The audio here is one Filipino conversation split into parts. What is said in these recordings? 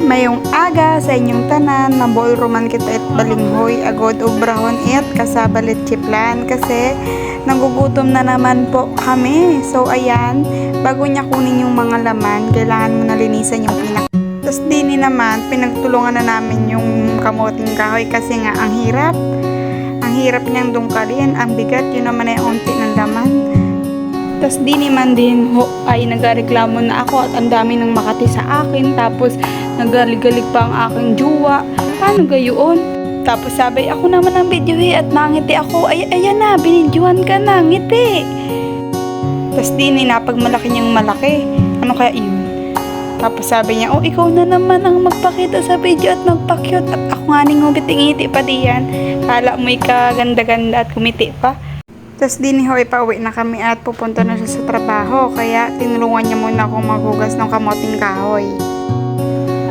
mayong aga sa inyong tanan, mabolroman kita it balinghoy, agod obrahon it, kasabalit chiplan, kasi nagugutom na naman po kami. So ayan, bago niya kunin yung mga laman, kailangan mo na linisan yung pinak. Tapos din naman, pinagtulungan na namin yung kamoting kahoy kasi nga ang hirap niyang dungkalin, ang bigat, yun naman ay unti ng laman. Tapos di naman din ay nagareklamo na ako at ang dami ng makati sa akin. Tapos nagaligalig pa ang aking jowa. Paano gayon? Tapos sabay ako naman ang video at nangiti ako. Ayan na, binidyohan ka na, ngiti. Tapos di napagmalaki niyang malaki. Ano kaya yun? Tapos sabi niya, ikaw na naman ang magpakita sa video at magpa-cute. At ako nga ning ngiti pa diyan. Kala mo'y kaganda-ganda at kumiti pa. Tapos din pauwi na kami at pupunta na siya sa trabaho. Kaya tinulungan niya muna akong maghugas ng kamoting kahoy.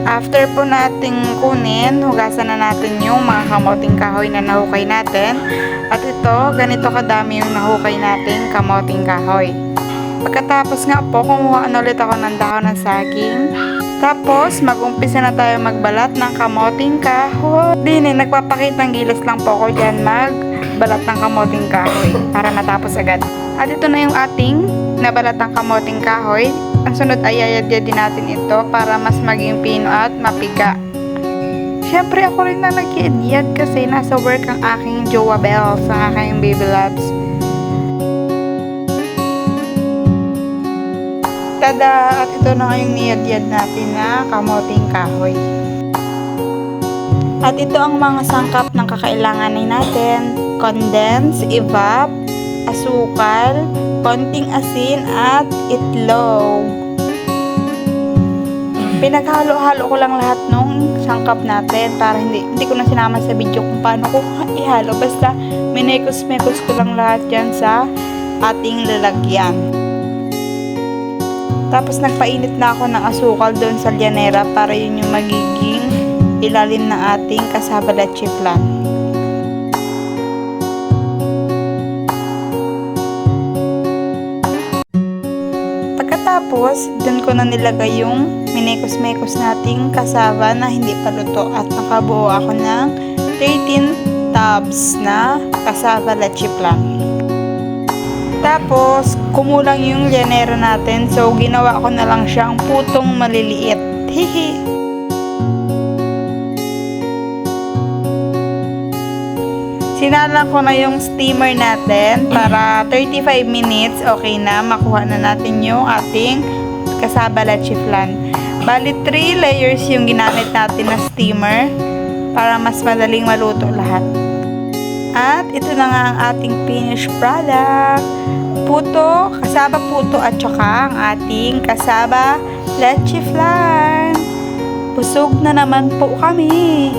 After po nating kunin, hugasan na natin yung mga kamoting kahoy na nahukay natin. At ito, ganito kadami yung nahukay natin kamoting kahoy. Pagkatapos nga po, kumuha na ulit ako ng dahon ng saging. Tapos, mag-umpisa na tayo magbalat ng kamoting kahoy. Nagpapakitang gilas lang po ako dyan balat ng kamoting kahoy para matapos agad. At ito na yung ating nabalat ng kamoting kahoy. Ang sunod ay yayadya din natin ito para mas maging pino at mapiga. Syempre ako rin na nag-iidyad kasi nasa work ang aking jowa Belle sa aking baby loves. Tada! At ito na yung niyadyad natin na kamoting kahoy. At ito ang mga sangkap ng kakailanganin natin. Condense, evap, asukal, konting asin at itlog. Pinaghalo-halo ko lang lahat nung sangkap natin para hindi ko na sinama sa video kung paano ko ihalo. Basta minekos-mekos ko lang lahat dyan sa ating lalagyan. Tapos nagpainit na ako ng asukal doon sa lyanera para yun yung magiging ilalim ng ating kasabala chiflan. Tapos, dun ko na nilagay yung minekos-mekos nating kasaba na hindi pa luto at nakabuo ako ng 13 tubs na kasaba leche plan. Tapos, kumulang yung lyanera natin, so ginawa ko na lang siyang putong maliliit. Hihi! Sinalang ko na yung steamer natin para 35 minutes, okay na, makuha na natin yung ating kasaba leche flan. Bali 3 layers yung ginamit natin na steamer para mas madaling maluto lahat. At ito na nga ang ating finished product. Puto, kasaba puto at saka ang ating kasaba leche flan. Busog na naman po kami.